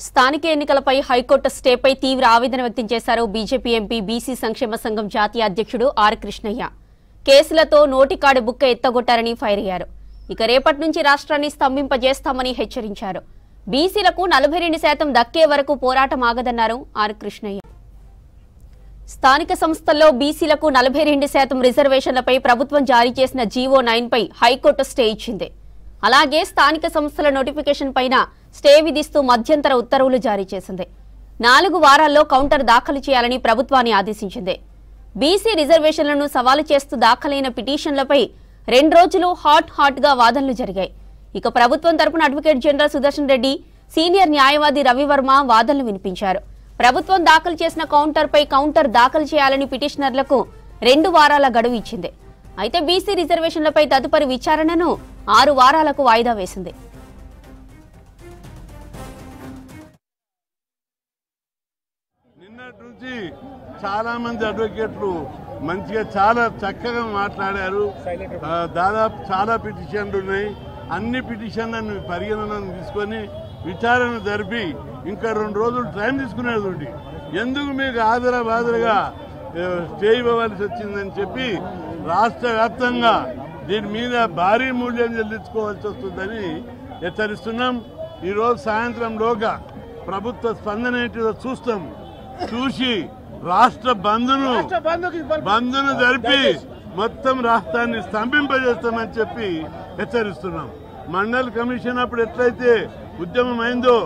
స్థానిక ఎన్నికలపై హైకోర్టు స్టేపై తీవ్ర ఆవేదన వ్యక్తం చేశారు బీజేపీ ఎంపీ బీసీ సంక్షేమ సంఘం జాతీయ అధ్యక్షుడు ఆర్ కృష్ణయ్య. కేసులతో నోటికాడి బుక్క ఎత్తగొట్టారని ఫైర్ అయ్యారు. ఇక రేపటి నుంచి రాష్ట్రాన్ని స్తంభింపజేస్తామని హెచ్చరించారు. బీసీలకు 42% దక్కే వరకు పోరాటం ఆగదన్నారు ఆర్ కృష్ణయ్య. స్థానిక సంస్థల్లో బీసీలకు 42% రిజర్వేషన్లపై ప్రభుత్వం జారీ చేసిన జీవో 9 పై హైకోర్టు స్టే ఇచ్చింది. అలాగే స్థానిక సంస్థల నోటిఫికేషన్ పైన స్టే విధిస్తూ మధ్యంతర ఉత్తర్వులు జారీ చేసింది. 4 వారాల్లో కౌంటర్ దాఖలు చేయాలని ప్రభుత్వాన్ని ఆదేశించింది. బీసీ రిజర్వేషన్లను సవాలు చేస్తూ దాఖలైన పిటిషన్లపై 2 రోజులు హాట్ గా వాదనలు జరిగాయి. ఇక ప్రభుత్వం తరపున advocate general Sudarshan Reddy, senior న్యాయవాది రవివర్మ వాదనలు వినిపించారు. ప్రభుత్వం దాఖలు చేసిన కౌంటర్పై కౌంటర్ దాఖలు చేయాలని పిటిషనర్లకు 2 వారాల గడువు ఇచ్చింది. అయితే బీసీ రిజర్వేషన్లపై తదుపరి విచారణను 6 వారాలకు వాయిదా వేసింది. నిన్నటి నుంచి చాలా మంది అడ్వకేట్లు మంచిగా చాలా చక్కగా మాట్లాడారు. దాదాపు చాలా పిటిషన్లు ఉన్నాయి. అన్ని పిటిషన్లను పరిగణనను తీసుకొని విచారణ జరిపి ఇంకా 2 రోజులు టైం తీసుకునేది. ఎందుకు మీకు ఆదరబాదరగా స్టే ఇవ్వవలసి వచ్చిందని చెప్పి రాష్ట్ర వ్యాప్తంగా దీని మీద భారీ మూల్యం చెల్లించుకోవాల్సి వస్తుందని హెచ్చరిస్తున్నాం. ఈరోజు సాయంత్రంలోగా ప్రభుత్వ స్పందన ఏంటిదో చూస్తాం. చూసి రాష్ట్ర బంద్ను జరిపి మొత్తం రాష్ట్రాన్ని స్తంభింపజేస్తామని చెప్పి హెచ్చరిస్తున్నాం. మండల్ కమిషన్ అప్పుడు ఎట్లయితే ఉద్యమం అయిందో,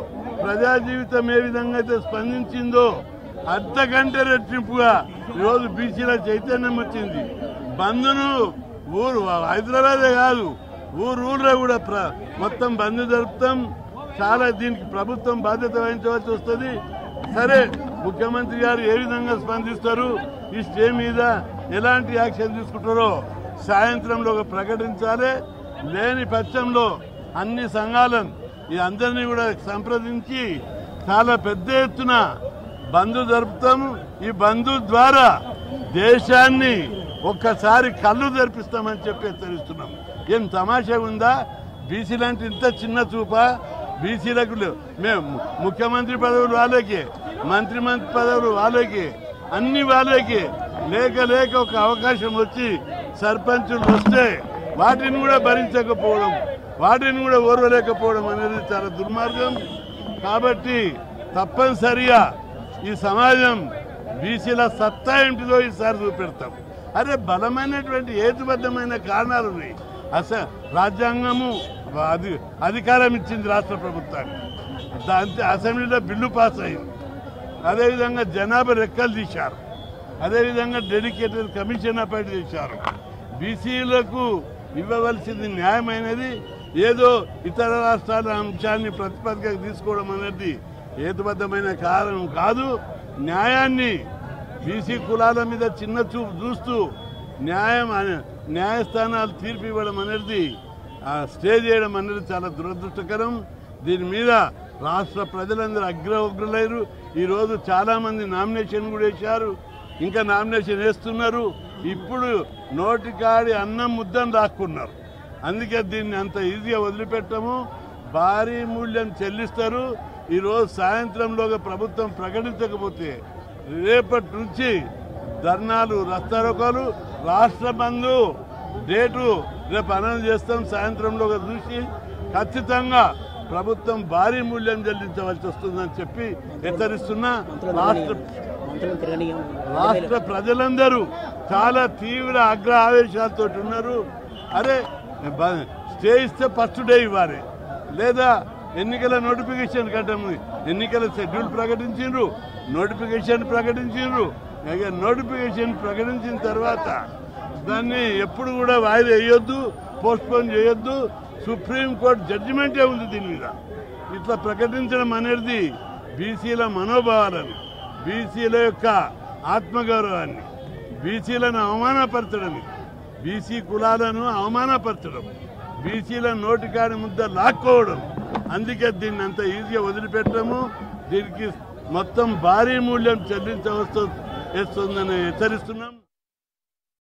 ప్రజా జీవితం ఏ విధంగా అయితే స్పందించిందో అంతకంటే రెట్టింపుగా ఈరోజు బీసీల చైతన్యం వచ్చింది. బంద్ను హైదరాబాదే కాదు ఊర్లో కూడా మొత్తం బంద్ జరుపుతాం. చాలా దీనికి ప్రభుత్వం బాధ్యత వహించవలసి వస్తుంది. సరే, ముఖ్యమంత్రి గారు ఏ విధంగా స్పందిస్తారు, ఈ స్టే మీద ఎలాంటి యాక్షన్ తీసుకుంటారో సాయంత్రంలో ప్రకటించాలి. లేని పక్షంలో అన్ని సంఘాలను ఈ అందరినీ కూడా సంప్రదించి చాలా పెద్ద ఎత్తున బంద్ జరుపుతాం. ఈ బంద్ ద్వారా దేశాన్ని ఒక్కసారి కళ్ళు జరిపిస్తామని చెప్పి హెచ్చరిస్తున్నాం. ఏం తమాషా ఉందా? బీసీలంటే ఇంత చిన్న చూప? బీసీలకు మేము ముఖ్యమంత్రి పదవులు వాళ్ళకి, మంత్రి పదవులు వాళ్ళకి, అన్ని వాళ్ళకి లేక ఒక అవకాశం వచ్చి సర్పంచులు వస్తే వాటిని కూడా భరించకపోవడం, వాటిని కూడా ఓర్వలేకపోవడం అనేది చాలా దుర్మార్గం. కాబట్టి తప్పనిసరిగా ఈ సమాజం బీసీల సత్తా ఏంటిదో ఈసారి చూపెడతాం. అరే, బలమైనటువంటి హేతుబద్ధమైన కారణాలు ఉన్నాయి. రాజ్యాంగము అధికారం ఇచ్చింది రాష్ట్ర ప్రభుత్వానికి. దాంతో అసెంబ్లీలో బిల్లు పాస్ అయింది. అదేవిధంగా జనాభా రెక్కలు తీశారు. అదేవిధంగా డెడికేటెడ్ కమిషన్ అపాయింట్ చేశారు. బీసీలకు ఇవ్వవలసింది న్యాయమైనది. ఏదో ఇతర రాష్ట్రాల అంశాన్ని ప్రతిపాదికగా తీసుకోవడం అనేది హేతుబద్ధమైన కారణం కాదు. న్యాయాన్ని బీసీ కులాల మీద చిన్న చూపు చూస్తూ న్యాయస్థానాలు తీర్పు ఇవ్వడం అనేది, స్టే చేయడం అనేది చాలా దురదృష్టకరం. దీని మీద రాష్ట్ర ప్రజలందరూ అగ్రఉగ్రులైరు. ఈరోజు చాలామంది నామినేషన్ కూడా వేశారు, ఇంకా నామినేషన్ వేస్తున్నారు. ఇప్పుడు నోటికాడి అన్నం ముద్దను రాక్కున్నారు. అందుకే దీన్ని అంత ఈజీగా వదిలిపెట్టము. భారీ మూల్యం చెల్లిస్తారు. ఈరోజు సాయంత్రంలోగా ప్రభుత్వం ప్రకటించకపోతే రేపటి నుంచి ధర్నాలు, రస్తారోకాలు, రాష్ట్ర బంధు డేటు రేపు అనౌన్స్ చేస్తాం. సాయంత్రంలోగా చూసి ఖచ్చితంగా ప్రభుత్వం భారీ మూల్యం చెల్లించవలసి వస్తుందని చెప్పి హెచ్చరిస్తున్నా. రాష్ట్ర ప్రజలందరూ చాలా తీవ్ర ఆవేశాలతో ఉన్నారు. అరే, స్టే ఇస్తే ఫస్ట్ డే ఇవ్వాలి, లేదా ఎన్నికల నోటిఫికేషన్ కట్టము. ఎన్నికల షెడ్యూల్ ప్రకటించారు, నోటిఫికేషన్ ప్రకటించారు. నోటిఫికేషన్ ప్రకటించిన తర్వాత దాన్ని ఎప్పుడు కూడా వాయిదా వేయొద్దు, పోస్ట్పోన్ చేయొద్దు. సుప్రీంకోర్టు జడ్జిమెంటే ఉంది దీని మీద. ఇట్లా ప్రకటించడం అనేది బీసీల మనోభావాలను, బీసీల యొక్క ఆత్మగౌరవాన్ని, బీసీలను అవమానపరచడం, బీసీ కులాలను అవమానపరచడం, బీసీల నోటికాడి ముద్ద లాక్కోవడం. అందుకే దీన్ని అంత ఈజీగా వదిలిపెట్టము. దీనికి మొత్తం భారీ మూల్యం చెల్లించవలసి వస్తుందని హెచ్చరిస్తున్నాం.